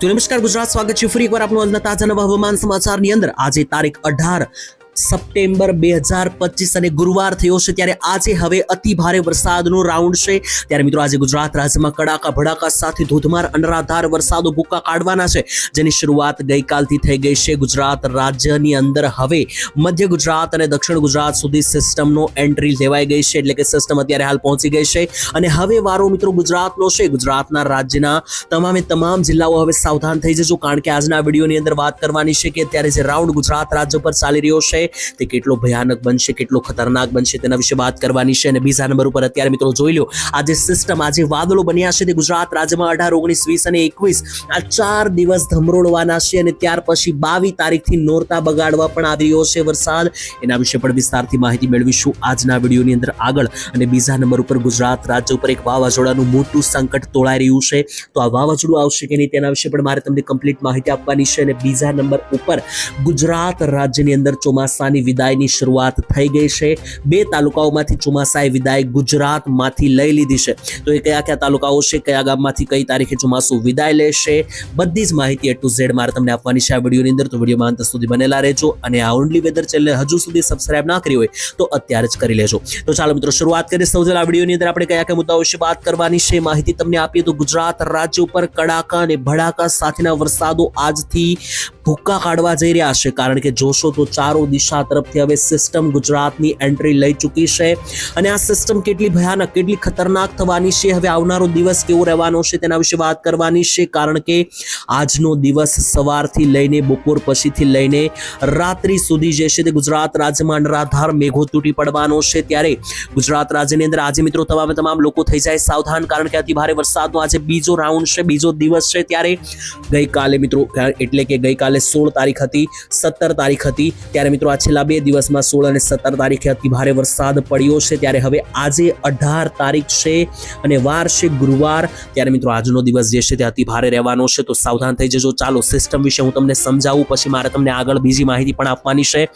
તો નમસ્કાર ગુજરાત, સ્વાગત છે ફરી એકવાર આપનું આજના તાજા નવા હવામાન સમાચારની અંદર। આજે તારીખ 18 સપ્ટેમ્બર 2025 અને ગુરુવાર થયો છે, ત્યારે આજે હવે અતિ ભારે વરસાદનો રાઉન્ડ છે। ત્યારે મિત્રો આજે ગુજરાત રાજ્યમાં કડાકા ભડાકા સાથે ધોધમાર અનરાધાર વરસાદો ભૂક્કા કાઢવાના છે, જેની શરૂઆત ગઈકાલથી થઈ ગઈ છે। ગુજરાત રાજ્યની અંદર હવે મધ્ય ગુજરાત અને દક્ષિણ ગુજરાત સુધી સિસ્ટમનો એન્ટ્રી લેવાઈ ગઈ છે, એટલે કે સિસ્ટમ અત્યારે હાલ પહોંચી ગઈ છે અને હવે વારો મિત્રો ગુજરાતનો છે। ગુજરાતના રાજ્યના તમામ જિલ્લાઓ હવે સાવધાન થઈ જજો, કારણ કે આજના વિડીયોની અંદર વાત કરવાની છે કે અત્યારે જે રાઉન્ડ ગુજરાત રાજ્ય પર ચાલી રહ્યો છે તે કેટલો ભયાનક બનશે, કેટલો ખતરનાક બનશે, તેના વિશે વાત કરવાની છે। અને બીજા નંબર ઉપર અત્યારે મિત્રો જોઈ લો, આજે સિસ્ટમ, આજે વાદળો બન્યા છે તે ગુજરાત રાજ્યમાં 18, 19, 20 અને 21 આ 4 દિવસ ધમરોળવાના છે અને ત્યાર પછી 22 તારીખથી નોરતા બગાડવા પણ આવી રહ્યો છે વરસાદ। એના વિશે પણ વિસ્તારથી માહિતી મેળવીશું આજના વિડીયોની અંદર આગળ। અને બીજા નંબર ઉપર ગુજરાત રાજ્ય ઉપર એક વાવાઝોડાનું મોટું સંકટ તોળાઈ રહ્યું છે, તો આ વાવાઝોડું આવશે કે નહીં તેના વિશે પણ મારે તમને કમ્પ્લીટ માહિતી આપવાની છે। અને બીજા નંબર ઉપર ગુજરાત રાજ્યની અંદર ચોમાસાની વિદાયની શરૂઆત થઈ ગઈ છે। 2 તાલુકાઓમાંથી ચોમાસાએ વિદાય ગુજરાતમાંથી લઈ લીધી છે, તો એ કયા તાલુકાઓ છે, કયા ગામમાંથી કઈ તારીખે ચોમાસું વિદાય લેશે, બધી જ માહિતી A to Z મારે તમને આપવાની છે આ વિડીયોની અંદર। તો વિડીયોમાં અંત સુધી બનેલા રહેજો અને આ ઓનલી વેધર ચેનલ હજુ સુધી સબસ્ક્રાઇબ ના કરી હોય તો અત્યારે જ કરી લેજો। તો ચાલો મિત્રો શરૂઆત કરીએ। સૌથી પહેલા વિડીયોની અંદર આપણે કયા મુદ્દાઓ વિશે વાત કરવાની છે માહિતી તમને આપીએ તો ગુજરાત રાજ્ય ઉપર કડાકા અને ભડાકા સાથેના વરસાદો આજથી ભૂક્કા કાઢવા જઈ રહ્યા છે, કારણ કે જોશો તો ચારો દિશા તરફથી હવે સિસ્ટમ ગુજરાતની એન્ટ્રી લઈ ચૂકી છે અને આ સિસ્ટમ કેટલી ભયાનક, કેટલી ખતરનાક થવાની છે, હવે આવનારો દિવસ કેવો રહેવાનો છે તેના વિશે વાત કરવાની છે, કારણ કે આજનો દિવસ સવારથી લઈને બપોર પછીથી લઈને રાત્રિ સુધી જે છે તે ગુજરાત રાજ્યમાં અનરાધાર મેઘો તૂટી પડવાનો છે। ત્યારે ગુજરાત રાજ્યની અંદર આજે મિત્રો તમામ લોકો થઈ જાય સાવધાન, કારણ કે અતિ ભારે વરસાદનો આજે બીજો રાઉન્ડ છે, બીજો દિવસ છે। ત્યારે ગઈકાલે મિત્રો, એટલે કે ગઈકાલે 16 તારીખ હતી, 17 તારીખ હતી, ત્યારે મિત્રો આ છેલ્લા 2 દિવસમાં 16 અને 17 તારીખે અતિ ભારે વરસાદ પડ્યો છે। ત્યારે હવે આજે 18 તારીખ છે અને વાર છે ગુરુવાર, ત્યારે મિત્રો આજનો દિવસ જે છે તે અતિ ભારે રહેવાનો છે, તો સાવધાન થઈ જજો। ચાલો સિસ્ટમ વિશે હું તમને સમજાવું, પછી મારે તમને આગળ બીજી માહિતી પણ આપવાની છે।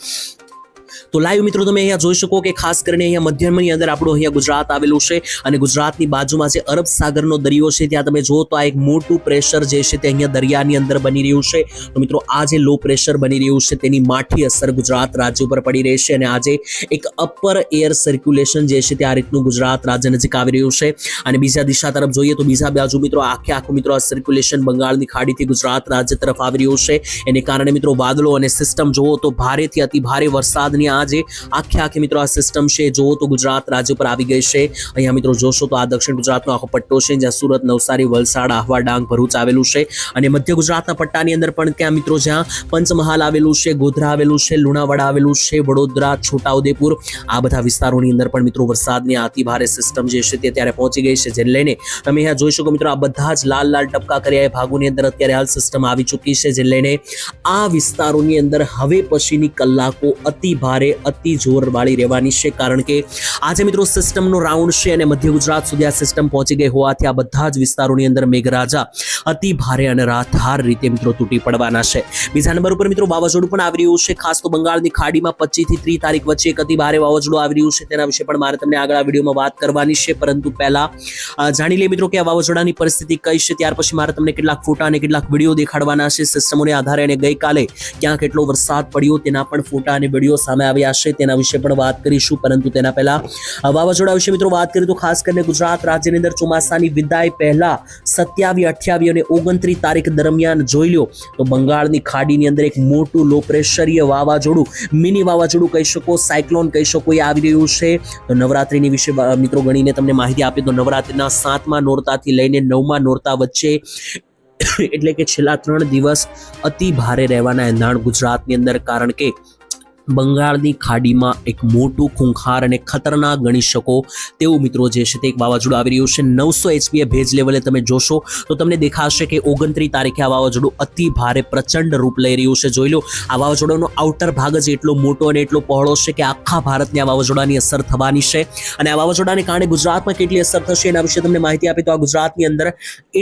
તો લાઈવ મિત્રો તમે અહીંયા જોઈ શકો કે ખાસ કરીને અહીંયા મધ્યની અંદર આપણું અહીંયા ગુજરાત આવેલું છે અને ગુજરાતની બાજુમાં જે અરબ સાગરનો દરિયો છે ત્યાં તમે જુઓ તો આ એક મોટું પ્રેશર જે છે તે અહીંયા દરિયાની અંદર બની રહ્યું છે। તો મિત્રો આ જે લો પ્રેશર બની રહ્યું છે તેની માઠી અસર ગુજરાત રાજ્ય ઉપર પડી રહી છે અને આજે એક અપર એર સર્ક્યુલેશન જે છે તે આ રીતનું ગુજરાત રાજ્ય નજીક આવી રહ્યું છે। અને બીજા દિશા તરફ જોઈએ તો બીજા બાજુ મિત્રો આખું મિત્રો આ સર્ક્યુલેશન બંગાળની ખાડીથી ગુજરાત રાજ્ય તરફ આવી રહ્યું છે, એને કારણે મિત્રો વાદળો અને સિસ્ટમ જુઓ તો ભારેથી અતિ ભારે વરસાદની આજે આખી મિત્રો આ સિસ્ટમ છે જો તો ગુજરાત રાજ્ય પર આવી ગઈ છે। અહીંયા મિત્રો જોશો તો આ દક્ષિણ ગુજરાતનો આખો પટ્ટો છે, જ્યાં સુરત, નવસારી, વલસાડ, આહવા, ડાંગ, ભરૂચ આવેલું છે અને મધ્ય ગુજરાતના પટ્ટાની અંદર પણ ત્યાં મિત્રો જ્યાં પંચમહાલ આવેલું છે, ગોધરા આવેલું છે, લુણાવાડા આવેલું છે, વડોદરા, છોટાઉદેપુર, આ બધા વિસ્તારોની અંદર પણ મિત્રો વરસાદની અતિ ભારે સિસ્ટમ જે છે તે ત્યારે પહોંચી ગઈ છે, જેને લઈને તમે અહીંયા જોઈ શકો મિત્રો આ બધા જ લાલ ટપકા કર્યા ભાગોની અંદર અત્યારે હાલ સિસ્ટમ આવી ચૂકી છે, જેને લઈને આ વિસ્તારોની અંદર હવે પછીની કલાકો અતિ ભારે, અતિ જોરવાળી રહેવાની છે, કારણ કે આજે મિત્રો સિસ્ટમનો રાઉન્ડ છે અને મધ્ય ગુજરાત સુધી આ સિસ્ટમ પહોંચી ગઈ હોવાથી આ બધા જ વિસ્તારોની અંદર મેઘરાજા અતિ ભારે અને રાતહાર રીતે મિત્રો તૂટી પડવાના છે। બીજા નંબર ઉપર મિત્રો વાવાઝોડું પણ આવી રહ્યું છે, ખાસ તો બંગાળની ખાડીમાં 25 થી 30 તારીખ વચ્ચે એક અતિ ભારે વાવાઝોડું આવી રહ્યું છે, તેના વિશે પણ મારે તમને આગળ આ વિડીયોમાં વાત કરવાની છે। પરંતુ પહેલા જાણી લઈએ મિત્રો કે આ વાવાઝોડાની પરિસ્થિતિ કઈ છે, ત્યાર પછી મારે તમને કેટલાક ફોટા અને કેટલાક વિડીયો દેખાડવાના છે સિસ્ટમોને આધારે, અને ગઈકાલે ક્યાં કેટલો વરસાદ પડ્યો તેના પણ ફોટા અને વિડીયો સામે આવ્યા છે, તેના વિશે પણ વાત કરીશું। પરંતુ તેના પહેલા વાવાઝોડા વિશે મિત્રો વાત કરીએ તો ખાસ કરીને ગુજરાત રાજ્યની અંદર ચોમાસાની વિદાય પહેલા 27, 28 અને 29 તારીખ દરમિયાન જોઈ લો તો બંગાળની ખાડીની અંદર એક મોટું લો પ્રેશરીય વાવાઝોડું, મિની વાવાઝોડું કહી શકો, સાયક્લોન કહી શકો, એ આવી રહ્યું છે। તો નવરાત્રીની વિશે મિત્રો ગણીને તમને માહિતી આપી તો નવરાત્રીના 7મા નોરતાથી લઈને 9મા નોરતા વચ્ચે એટલે કે છેલ્લા 3 દિવસ અતિ ભારે રહેવાના એંધાણ ગુજરાતની અંદર, કારણ કે બંગાળની ખાડીમાં એક મોટું ખૂંખાર અને ખતરનાક ગણી શકો તેવું મિત્રો જે છે તે એક વાવાઝોડું આવી રહ્યું છે। 900 HPA ભેજ લેવલે તમે જોશો તો તમને દેખાશે કે 29 તારીખે આ વાવાઝોડું અતિ ભારે પ્રચંડ રૂપ લઈ રહ્યું છે। જોઈ લો આ વાવાઝોડાનો આઉટર ભાગ જ એટલો મોટો અને એટલો પહોળો છે કે આખા ભારતને આ વાવાઝોડાની અસર થવાની છે અને આ વાવાઝોડાને કારણે ગુજરાતમાં કેટલી અસર થશે એના વિશે તમને માહિતી આપી તો આ ગુજરાતની અંદર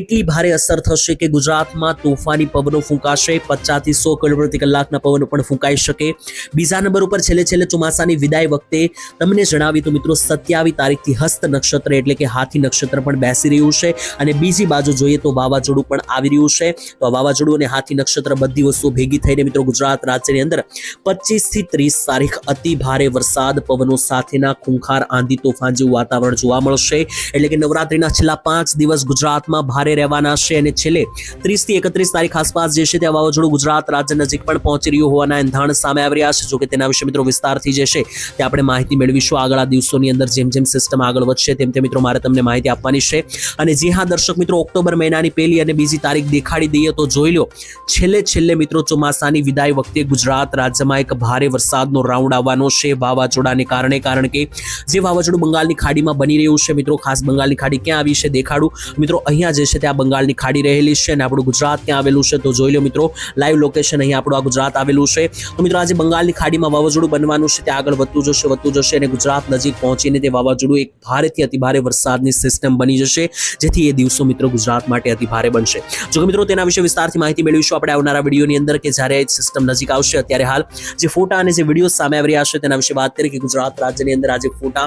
એટલી ભારે અસર થશે કે ગુજરાતમાં તોફાની પવનો ફૂંકાશે, 50 થી 100 કિલોમીટર પ્રતિ કલાકના પવનો પણ ફૂંકાઈ શકે। બીજા નંબર ઉપર છેલ્લે ચોમાસાની વિદાય વખતે તમને જણાવી તો મિત્રો 27 તારીખથી હસ્ત નક્ષત્ર એટલે કે હાથી નક્ષત્ર પણ બેસી રહ્યું છે અને બીજી બાજુ જોઈએ તો વાવાઝોડું પણ આવી રહ્યું છે. તો વાવાઝોડું અને હાથી નક્ષત્ર બધી વસ્તુઓ ભેગી થઈને મિત્રો ગુજરાત રાજ્યની અંદર 25 થી 30 તારીખ અતિ ભારે વરસાદ પવનો સાથેના ખૂંખાર આંધી તોફાન જેવું વાતાવરણ જોવા મળશે. એટલે કે નવરાત્રીના છેલ્લા 5 દિવસ ગુજરાતમાં ભારે રહેવાના છે અને છેલ્લે 30 થી 31 તારીખ આસપાસ જે છે ત્યાં વાવાઝોડું ગુજરાત રાજ્ય નજીક પણ પહોંચી રહ્યું હોવાના એંધાણ સામે આવી રહ્યા છે. જો કે તેના વિશે મિત્રો વિસ્તારથી જે છે તે આપણે માહિતી મેળવીશું આગળના દિવસોની અંદર. જેમ સિસ્ટમ આગળ વધશે તેમ મિત્રો મારે તમને માહિતી આપવાની છે. અને જી હા દર્શક મિત્રો, ઓક્ટોબર મહિનાની પહેલી અને બીજી તારીખ દેખાડી દઈએ તો જોઈ લો છેલ્લે મિત્રો ચોમાસાની વિદાય વખતે ગુજરાત રાજ્યમાં એક ભારે વરસાદનો રાઉન્ડ આવવાનો છે વાવાઝોડાને કારણે. કારણ કે જે વાવાઝોડું બંગાળની ખાડીમાં બની રહ્યું છે મિત્રો, ખાસ બંગાળની ખાડી ક્યાં આવી છે દેખાડું મિત્રો. અહીંયા જે છે ત્યાં બંગાળની ખાડી રહેલી છે અને આપણું ગુજરાત ક્યાં આવેલું છે તો જોઈ લો મિત્રો, લાઈવ લોકેશન અહીંયા આપણું આ ગુજરાત આવેલું છે. તો મિત્રો આજે બંગાળની ખાડીમાં વાવાઝોડું બનવાનું છે, ત્યાં આગળ વધતું જશે અને ગુજરાત નજીક પહોંચીને તે વાવાઝોડું એક ભારેથી અતિ ભારે વરસાદની સિસ્ટમ બની જશે, જેથી એ દિવસો મિત્રો ગુજરાત માટે અતિ ભારે બનશે. જો કે મિત્રો તેના વિશે વિસ્તારથી માહિતી મેળવીશું આપણે આવનારા વિડીયોની અંદર કે જ્યારે સિસ્ટમ નજીક આવશે. અત્યારે હાલ જે ફોટા અને જે વિડીયો સામે આવી રહ્યા છે તેના વિશે વાત કરીએ કે ગુજરાત રાજ્યની અંદર આજે ફોટા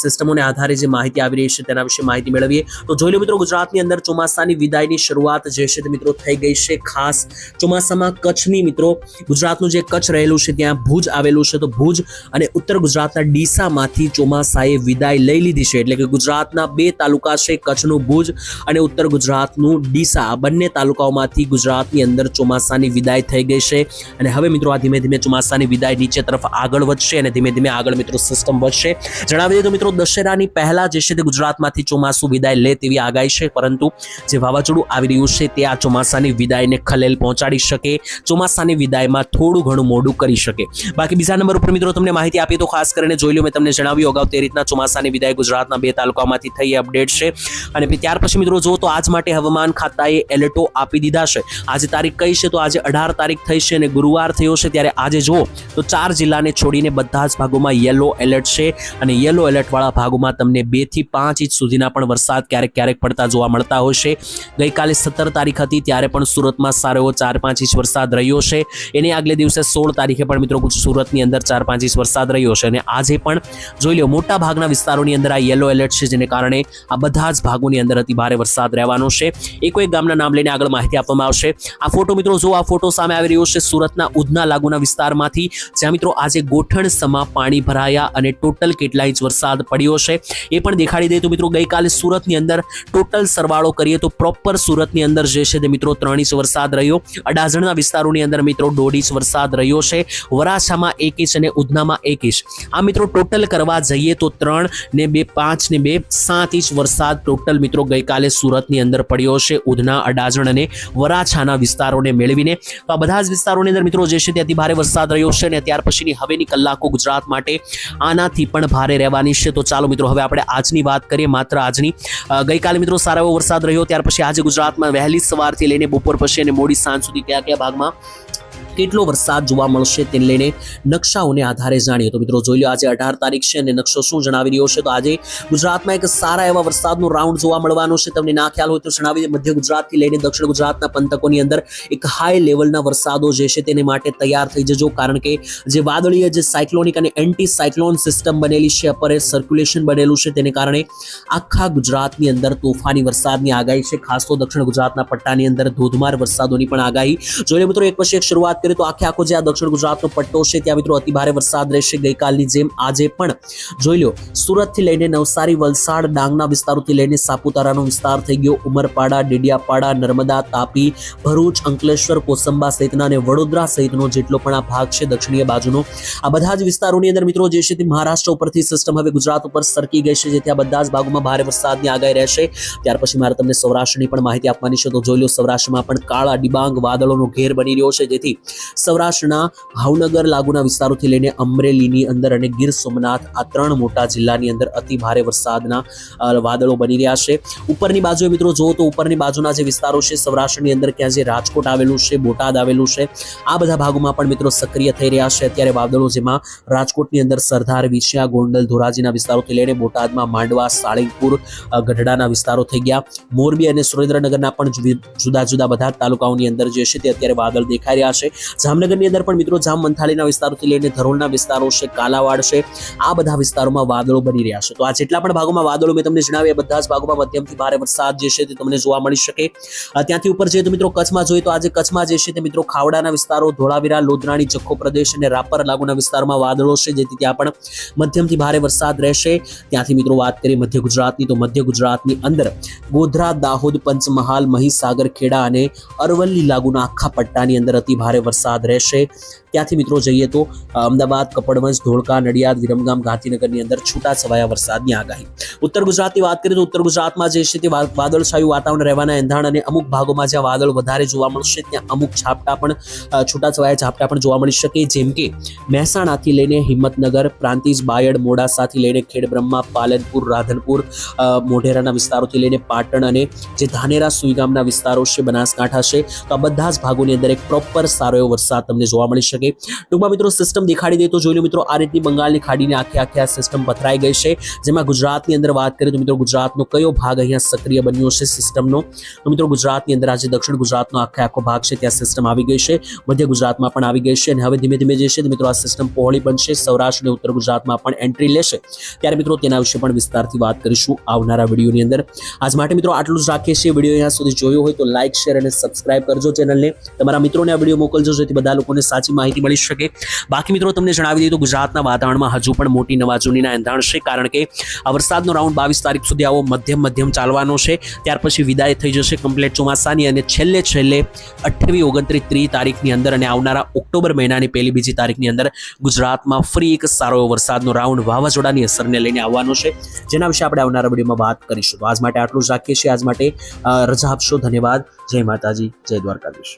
સિસ્ટમોને આધારે જે માહિતી આવી રહી છે તેના વિશે માહિતી મેળવીએ તો જોઈ લો મિત્રો, ગુજરાતની અંદર ચોમાસાની વિદાયની શરૂઆત જે છે તે મિત્રો થઈ ગઈ છે. ખાસ ચોમાસામાં કચ્છની મિત્રો, ગુજરાતનું જે કચ્છ રહેલું છે ત્યાં ભુજ આવેલું છે, તો ભુજ અને ઉત્તર ગુજરાતના ડીસામાંથી ચોમાસાએ વિદાય લઈ લીધી છે. એટલે કે ગુજરાતના 2 તાલુકા છે, કચ્છનું ભુજ અને ઉત્તર ગુજરાતનું ડીસા. આ બંને તાલુકાઓમાંથી ગુજરાતની અંદર ચોમાસાની વિદાય થઈ ગઈ છે અને હવે મિત્રો આ ધીમે ચોમાસાની વિદાય નીચે તરફ આગળ વધશે અને ધીમે આગળ મિત્રો સિસ્ટમ વધશે. જણાવી દઈએ તો મિત્રો દશેરાની પહેલા જે છે તે ગુજરાતમાંથી ચોમાસું વિદાય લે તેવી આગાહી છે, પરંતુ જે વાવાઝોડું આવી રહ્યું છે તે આ ચોમાસાની વિદાયને ખલેલ પહોંચાડી શકે, ચોમાસાની વિદાયમાં થોડું ઘણું મોડું કરી શકે. બાકી બીજા નંબર ઉપર મિત્રો તમને માહિતી આપી તો ખાસ કરીને જોઈ લો, મેં તમને જણાવ્યું અગાઉ તે રીતના ચોમાસાની વિદાય ગુજરાતના 2 તાલુકામાંથી થઈ અપડેટ છે. અને ત્યાર પછી મિત્રો જો તો આજ માટે હવામાન ખાતાએ એલર્ટો આપી દીધા છે. આજે તારીખ કઈ છે તો આજે 18 તારીખ થઈ છે અને ગુરુવાર થયો છે, ત્યારે આજે જુઓ તો 4 જિલ્લાને છોડીને બધા જ ભાગોમાં યલો એલર્ટ છે અને યલો એલર્ટ વાળા ભાગોમાં તમને 2 થી 5 ઇંચ સુધીના પણ વરસાદ ક્યારેક પડતા જોવા મળતા હોય છે. ગઈકાલે 17 તારીખ હતી ત્યારે પણ સુરતમાં સારો એવો 4-5 ઇંચ વરસાદ રહ્યો છે. એની આગલે દિવસે 16 તારીખે પણ મિત્રો સુરતની અંદર 4-5 ઇંચ વરસાદ રહ્યો છે અને આજે પણ જોઈ લો મોટા ભાગના વિસ્તારોની અંદર આ યલો એલર્ટ છે, જેને કારણે આ બધા જ ભાગોની અંદર અતિ ભારે વરસાદ રહેવાનો છે. એક ગામના નામ લઈને આગળ માહિતી આપવામાં આવશે. આ ફોટો મિત્રો જો આ ફોટો સામે આવી રહ્યો છે સુરતના ઉધના લાગુના વિસ્તારમાંથી, જ્યાં મિત્રો આજે ગોઠણ સમા પાણી ભરાયા અને ટોટલ કેટલા ઇંચ વરસાદ પડ્યો છે એ પણ દેખાડી દઈએ તો મિત્રો ગઈકાલે સુરતની અંદર ટોટલ સરવાળો કરીએ તો પ્રોપર સુરતની અંદર જે છે તે મિત્રો 3 ઇંચ વરસાદ રહ્યો. અડાજણના વિસ્તારોની અંદર મિત્રો 1.5 ઇંચ વરસાદ રહ્યો છે. વરાછામાં 1 ઇંચ અને ઉધનામાં 1 ઇંચ. આ મિત્રો ટોટલ કરવા જઈએ તો 3 ને 2 5 ને 2 7 ઇંચ વરસાદ ટોટલ મિત્રો ગઈકાલે સુરતની અંદર પડ્યો છે, ઉધના, અડાજણ અને વરાછાના વિસ્તારોને મેળવીને. તો આ બધા જ વિસ્તારોની અંદર મિત્રો જે છે તે અતિ ભારે વરસાદ રહ્યો છે અને ત્યાર પછીની હવેની કલાકો ગુજરાત માટે આનાથી પણ ભારે રહેવાની છે. તો ચાલો મિત્રો હવે આપણે આજની વાત કરીએ, માત્ર આજની. ગઈકાલે મિત્રો સારો એવો વરસાદ રહ્યો, ત્યાર પછી આજે ગુજરાતમાં વહેલી સવારથી લઈને બપોર પછી અને મોડી સાંજ સુધી કયા ભાગમાં કેટલો વરસાદ જોવા મળશે તેને લઈને નકશાઓને આધારે જાણીએ તો મિત્રો જોઈ લો આજે 18 તારીખ છે અને નકશો શું જણાવી રહ્યો છે તો આજે ગુજરાતમાં એક સારા એવા વરસાદનો રાઉન્ડ જોવા મળવાનો છે. તમને ના ખ્યાલ હોય તો જણાવી દે, મધ્ય ગુજરાતથી લઈને દક્ષિણ ગુજરાતના પંથકોની અંદર એક હાઈ લેવલના વરસાદો જે છે તેને માટે તૈયાર થઈ જજો, કારણ કે જે વાદળીય જે સાયક્લોનિક અને એન્ટી સાયક્લોન સિસ્ટમ બનેલી છે, અપર એર સર્ક્યુલેશન બનેલું છે, તેને કારણે આખા ગુજરાતની અંદર તોફાની વરસાદની આગાહી છે. ખાસ તો દક્ષિણ ગુજરાતના પટ્ટાની અંદર ધોધમાર વરસાદોની પણ આગાહી. જોઈએ મિત્રો એક પછી એક શરૂઆત કરીએ તો આખો જે આ દક્ષિણ ગુજરાતનો પટ્ટો છે ત્યાં મિત્રો અતિ ભારે વરસાદ રહેશે. ગઈકાલની જેમ આજે પણ જોઈ લો સુરતથી લઈને નવસારી, વલસાડ, ડાંગના વિસ્તારોથી લઈને સાપુતારાનો વિસ્તાર થઈ ગયો, ઉમરપાડા, ડેડિયાપાડા, નર્મદા, તાપી, ભરૂચ, અંકલેશ્વર, કોસંબા સહિતના અને વડોદરા સહિતનો જેટલો પણ આ ભાગ છે દક્ષિણીય બાજુનો, આ બધા જ વિસ્તારોની અંદર મિત્રો જે છે તે મહારાષ્ટ્ર ઉપરથી સિસ્ટમ હવે ગુજરાત ઉપર સરકી ગઈ છે, જેથી આ બધા જ ભાગોમાં ભારે વરસાદની આગાહી રહેશે. ત્યાર પછી મારે તમને સૌરાષ્ટ્રની પણ માહિતી આપવાની છે તો જોઈ લો સૌરાષ્ટ્રમાં પણ કાળા ડિબાંગ વાદળોનો ઘેર બની રહ્યો છે, જેથી સૌરાષ્ટ્રના ભાવનગર લાગુના વિસ્તારોથી લઈને અમરેલીની અંદર અને ગીર સોમનાથ આ 3 મોટા જિલ્લાની અંદર અતિ ભારે વરસાદના વાદળો બની રહ્યા છે. ઉપરની બાજુએ મિત્રો જો તો ઉપરની બાજુના જે વિસ્તારો છે સૌરાષ્ટ્રની અંદર ક્યાં જે રાજકોટ આવેલું છે, બોટાદ આવેલું છે, આ બધા ભાગોમાં પણ મિત્રો સક્રિય થઈ રહ્યા છે અત્યારે વાદળો, જેમાં રાજકોટની અંદર સરદાર, વિછિયા, ગોંડલ, ધોરાજીના વિસ્તારોથી લઈને બોટાદમાં માંડવા, સાળીંગપુર, ગઢડાના વિસ્તારો થઈ ગયા. મોરબી અને સુરેન્દ્રનગરના પણ જુદા જુદા બધા તાલુકાઓની અંદર જે છે તે અત્યારે વાદળ દેખાઈ રહ્યા છે. જામનગરની અંદર પણ મિત્રો જામ મંથાળીના વિસ્તારોથી લઈને ધરોલના વિસ્તારો છે, કાલાવાડ છે, આ બધા વિસ્તારોમાં વાદળો બની રહ્યા છે. તો આ જેટલા પણ ભાગોમાં વાદળો મેં તમને જણાવ્યા બધા જ ભાગોમાં મધ્યમથી ભારે વરસાદ જે છે તે તમને જોવા મળી શકે. ત્યાંથી ઉપર જઈએ તો મિત્રો કચ્છમાં જોઈએ તો આજે કચ્છમાં જે છે તે મિત્રો ખાવડાના વિસ્તારો, ધોળાવીરા, લોધરાણી, જખો પ્રદેશ અને રાપર લાગુના વિસ્તારમાં વાદળો છે, જેથી ત્યાં પણ મધ્યમથી ભારે વરસાદ રહેશે. ત્યાંથી મિત્રો વાત કરીએ મધ્ય ગુજરાતની, તો મધ્ય ગુજરાતની અંદર ગોધરા, દાહોદ, પંચમહાલ, મહીસાગર, ખેડા અને અરવલ્લી લાગુના આખા પટ્ટાની અંદર અતિ ભારે વરસાદ રહેશે. ત્યાંથી મિત્રો જઈએ તો અમદાવાદ, કપડવંજ, ધોળકા, નડિયાદ, વિરમગામ, ગાંધીનગરની અંદર છૂટાછવાયા વરસાદની આગાહી. ઉત્તર ગુજરાતની વાત કરીએ તો ઉત્તર ગુજરાતમાં જે છે તે વાદળછાયું વાતાવરણ રહેવાના એંધાણ અને અમુક ભાગોમાં જ્યાં વાદળ વધારે જોવા મળશે ત્યાં અમુક ઝાપટા પણ છૂટાછવાયા ઝાપટા પણ જોવા મળી શકે, જેમ કે મહેસાણાથી લઈને હિંમતનગર, પ્રાંતિજ, બાયડ, મોડાસાથી લઈને ખેડબ્રહ્મા, પાલનપુર, રાધનપુર, મોઢેરાના વિસ્તારોથી લઈને પાટણ અને જે ધાનેરા, સુઈગામના વિસ્તારો છે, બનાસકાંઠા છે, તો આ બધા જ ભાગોની અંદર એક પ્રોપર સારો એવો વરસાદ તમને જોવા મળી શકે. ટૂંકમાં મિત્રો સિસ્ટમ દેખાડી દે તો જોઈ લો મિત્રો, આ રીતની બંગાળની ખાડીને આખે આ સિસ્ટમ પથરાઈ ગઈ છે, જેમાં ગુજરાતની અંદર વાત કરીએ તો મિત્રો ગુજરાતનો કયો ભાગ અહીંયા સક્રિય બન્યો છે સિસ્ટમનો, તો મિત્રો ગુજરાતની અંદર આજે દક્ષિણ ગુજરાતનો આખો ભાગ છે ત્યાં સિસ્ટમ આવી ગઈ છે, મધ્ય ગુજરાતમાં પણ આવી ગઈ છે અને હવે ધીમે ધીમે જે છે મિત્રો આ સિસ્ટમ પહોળી બનશે, સૌરાષ્ટ્ર અને ઉત્તર ગુજરાતમાં પણ એન્ટ્રી લેશે. ત્યારે મિત્રો તેના વિશે પણ વિસ્તારથી વાત કરીશું આવનારા વિડીયોની અંદર. આજ માટે મિત્રો આટલું જ રાખીએ છીએ. વિડીયો અહીંયા સુધી જોયો હોય તો લાઇક, શેર અને સબસ્ક્રાઇબ કરજો ચેનલને. તમારા મિત્રોને આ વિડીયો મોકલજો જેથી બધા લોકોને સાચી માહિતી મળી શકે. બાકી મિત્રો તમને જણાવી દઈએ તો ગુજરાતના વાતાવરણમાં હજુ પણ મોટી નવાજૂનીના એંધાણ છે, કારણ કે આ વરસાદનો રાઉન્ડ 22 તારીખ સુધી આવો મધ્યમ ચાલવાનો છે. ત્યાર પછી વિદાય થઈ જશે કમ્પ્લીટ ચોમાસાની અને છેલ્લે 28, 29, 30 તારીખની અંદર અને આવનારા ઓક્ટોબર મહિનાની 1, 2 તારીખની અંદર ગુજરાતમાં ફરી એક સારો એવો વરસાદનો રાઉન્ડ વાવાઝોડાની અસરને લઈને આવવાનો છે, જેના વિશે આપણે આવનારા વિડીયોમાં વાત કરીશું. તો આજ માટે આટલું જ રાખીએ છીએ. આજ માટે રજા આપશો. ધન્યવાદ. જય માતાજી, જય દ્વારકાધીશ.